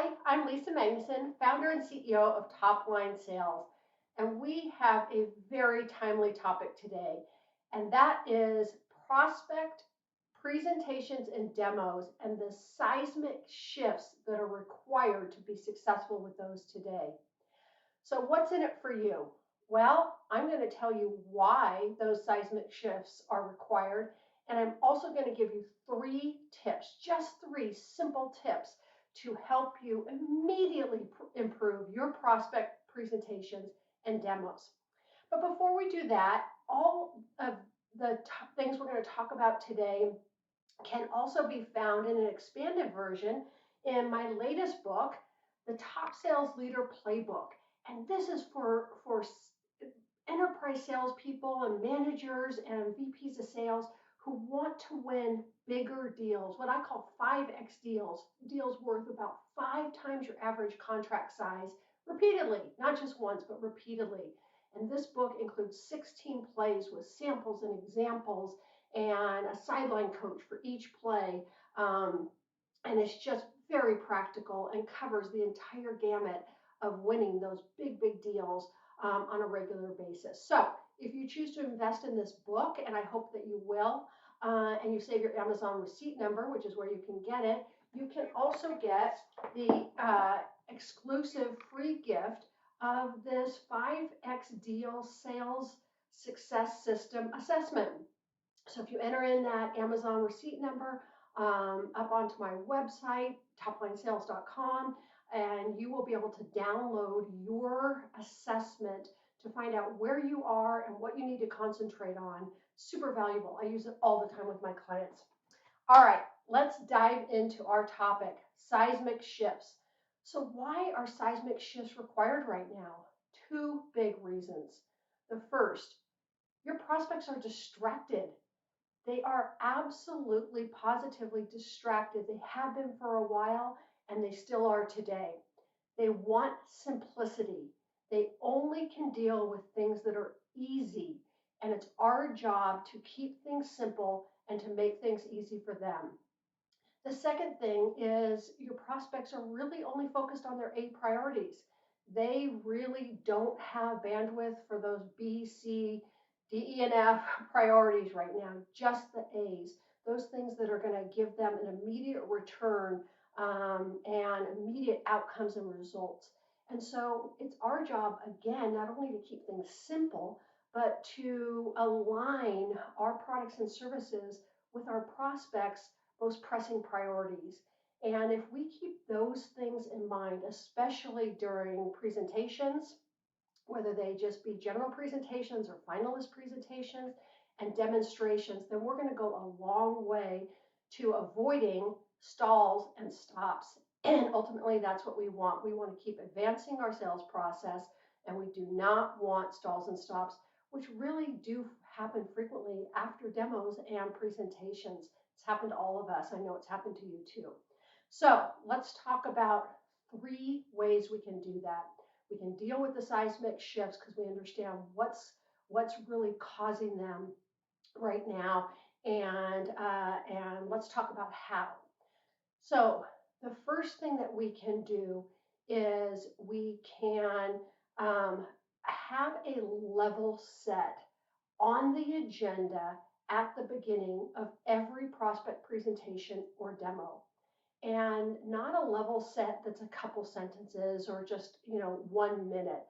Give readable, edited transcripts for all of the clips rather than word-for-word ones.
Hi, I'm Lisa Magnuson, founder and CEO of Top Line Sales. And we have a very timely topic today, and that is prospect presentations and demos and the seismic shifts that are required to be successful with those today. So, what's in it for you? Well, I'm going to tell you why those seismic shifts are required, and I'm also going to give you 3 tips, just 3 simple tips to help you immediately improve your prospect presentations and demos. But before we do that, all of the things we're going to talk about today can also be found in an expanded version in my latest book, The Top Sales Leader Playbook. And this is for enterprise salespeople and managers and VPs of sales who want to win bigger deals, what I call 5x deals, deals worth about 5 times your average contract size repeatedly, not just once, but repeatedly. And this book includes 16 plays with samples and examples and a sideline coach for each play. And it's just very practical and covers the entire gamut of winning those big deals on a regular basis. So if you choose to invest in this book, and I hope that you will, and you save your Amazon receipt number, which is where you can get it, you can also get the exclusive free gift of this 5x deal sales success system assessment. So if you enter in that Amazon receipt number up onto my website, toplinesales.com, and you will be able to download your assessment to find out where you are and what you need to concentrate on. Super valuable. I use it all the time with my clients. All right, let's dive into our topic, seismic shifts. So why are seismic shifts required right now? 2 big reasons. The first, your prospects are distracted. They are absolutely, positively distracted. They have been for a while, and they still are today. They want simplicity. They only can deal with things that are easy, and it's our job to keep things simple and to make things easy for them. The second thing is your prospects are really only focused on their A priorities. They really don't have bandwidth for those B, C, D, E, and F priorities right now, just the A's, those things that are going to give them an immediate return and immediate outcomes and results. And so it's our job, again, not only to keep things simple, but to align our products and services with our prospects' most pressing priorities. And if we keep those things in mind, especially during presentations, whether they just be general presentations or finalist presentations and demonstrations, then we're going to go a long way to avoiding stalls and stops. And ultimately, that's what we want. We want to keep advancing our sales process, and we do not want stalls and stops, which really do happen frequently after demos and presentations. It's happened to all of us. I know it's happened to you too. So let's talk about 3 ways we can do that. We can deal with the seismic shifts because we understand what's really causing them right now, and let's talk about how. So the first thing that we can do is we can have a level set on the agenda at the beginning of every prospect presentation or demo, and not a level set that's a couple sentences or just 1 minute,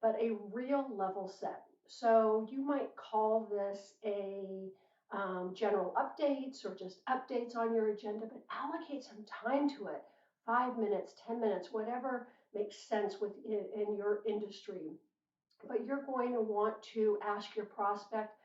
but a real level set. So you might call this a general updates or just updates on your agenda, but allocate some time to it, 5 minutes, 10 minutes, whatever makes sense in your industry. But you're going to want to ask your prospect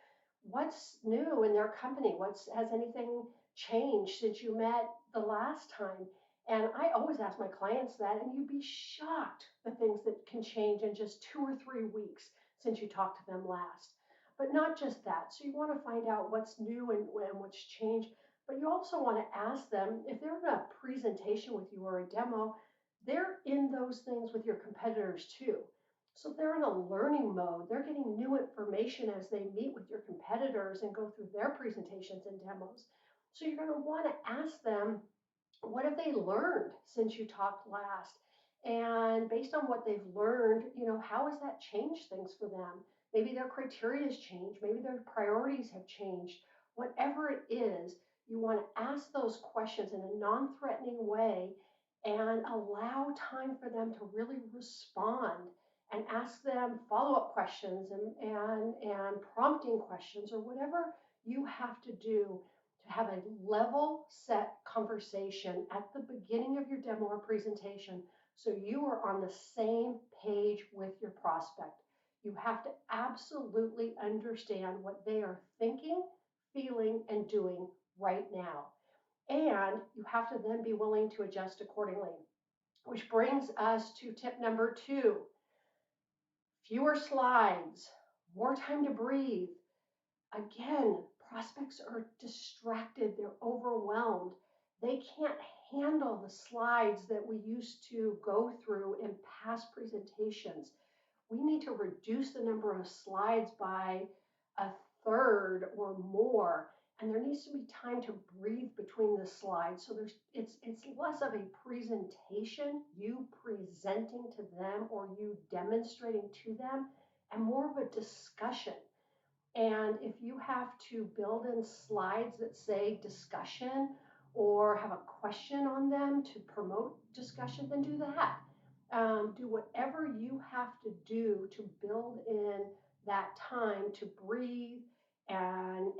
what's new in their company, has anything changed since you met the last time. And I always ask my clients that, and you'd be shocked the things that can change in just 2 or 3 weeks since you talked to them last. But not just that. So you want to find out what's new and what's changed, but you also want to ask them if they're in a presentation with you or a demo, they're in those things with your competitors too. So they're in a learning mode. They're getting new information as they meet with your competitors and go through their presentations and demos. So you're going to want to ask them what have they learned since you talked last? And based on what they've learned, how has that changed things for them? Maybe their criteria has changed. Maybe their priorities have changed. Whatever it is, you want to ask those questions in a non-threatening way and allow time for them to really respond and ask them follow-up questions and prompting questions or whatever you have to do to have a level set conversation at the beginning of your demo or presentation so you are on the same page with your prospect. You have to absolutely understand what they are thinking, feeling, and doing right now. And you have to then be willing to adjust accordingly, which brings us to tip number 2: fewer slides, more time to breathe. Again, prospects are distracted, they're overwhelmed. They can't handle the slides that we used to go through in past presentations. We need to reduce the number of slides by a third or more. And there needs to be time to breathe between the slides. So it's less of a presentation, you presenting to them or you demonstrating to them, and more of a discussion. And if you have to build in slides that say discussion or have a question on them to promote discussion, then do that. Do whatever you have to do to build in that time to breathe and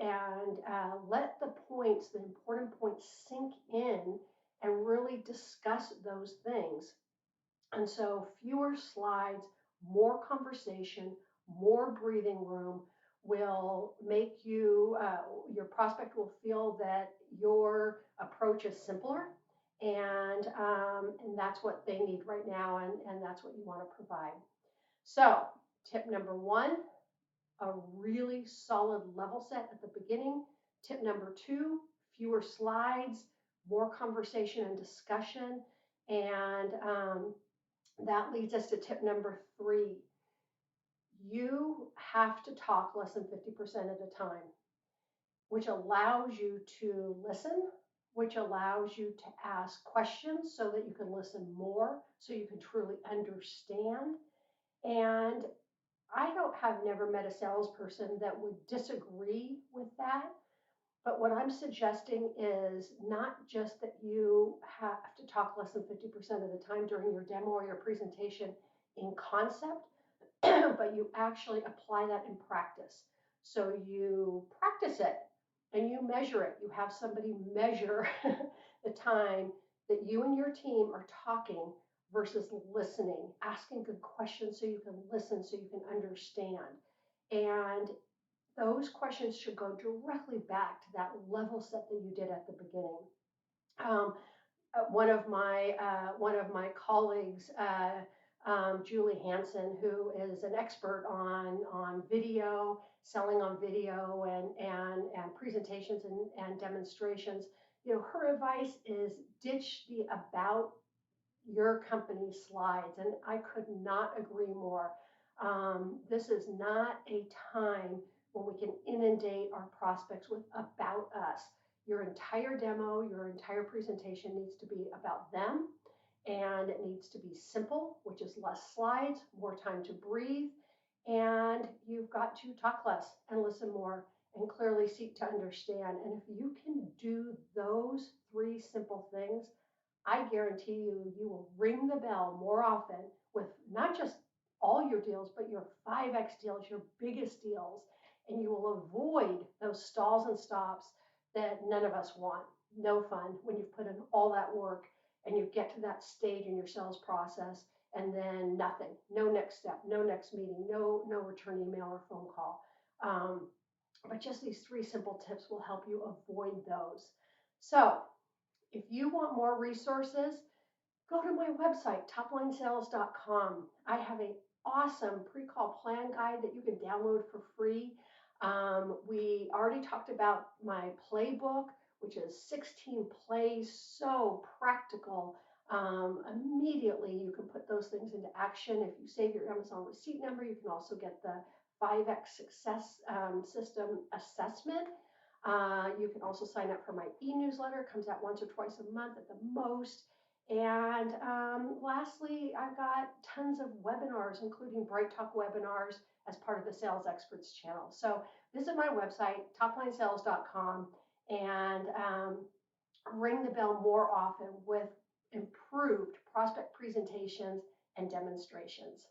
let the points, the important points, sink in and really discuss those things. And so fewer slides, more conversation, more breathing room will make your prospect will feel that your approach is simpler. And that's what they need right now, and that's what you want to provide. So tip number 1, a really solid level set at the beginning. Tip number 2, fewer slides, more conversation and discussion. And that leads us to tip number 3. You have to talk less than 50% of the time, which allows you to listen, which allows you to ask questions so that you can listen more, so you can truly understand. And have never met a salesperson that would disagree with that. But what I'm suggesting is not just that you have to talk less than 50% of the time during your demo or your presentation in concept, but you actually apply that in practice. So you practice it and you measure it. You have somebody measure the time that you and your team are talking versus listening, asking good questions so you can listen, so you can understand. And those questions should go directly back to that level set that you did at the beginning. Um, one of my colleagues, Julie Hansen, who is an expert on video, selling on video, and presentations and demonstrations. Her advice is ditch the about your company slides, and I could not agree more. This is not a time when we can inundate our prospects with about us. Your entire demo, your entire presentation needs to be about them, and it needs to be simple, which is less slides, more time to breathe, and you've got to talk less and listen more and clearly seek to understand. And if you can do those 3 simple things, I guarantee you will ring the bell more often with not just all your deals, but your 5X deals, your biggest deals, and you will avoid those stalls and stops that none of us want. No fun when you've put in all that work and you get to that stage in your sales process and then nothing, no next step, no next meeting, no return email or phone call. But just these 3 simple tips will help you avoid those. So if you want more resources, go to my website, toplinesales.com. I have an awesome pre-call plan guide that you can download for free. We already talked about my playbook, which is 16 plays, so practical. Immediately, you can put those things into action. If you save your Amazon receipt number, you can also get the 5X Success System assessment. You can also sign up for my e-newsletter. It comes out once or twice a month at the most. And lastly, I've got tons of webinars, including Bright Talk webinars as part of the Sales Experts channel. So visit my website, toplinesales.com, and ring the bell more often with improved prospect presentations and demonstrations.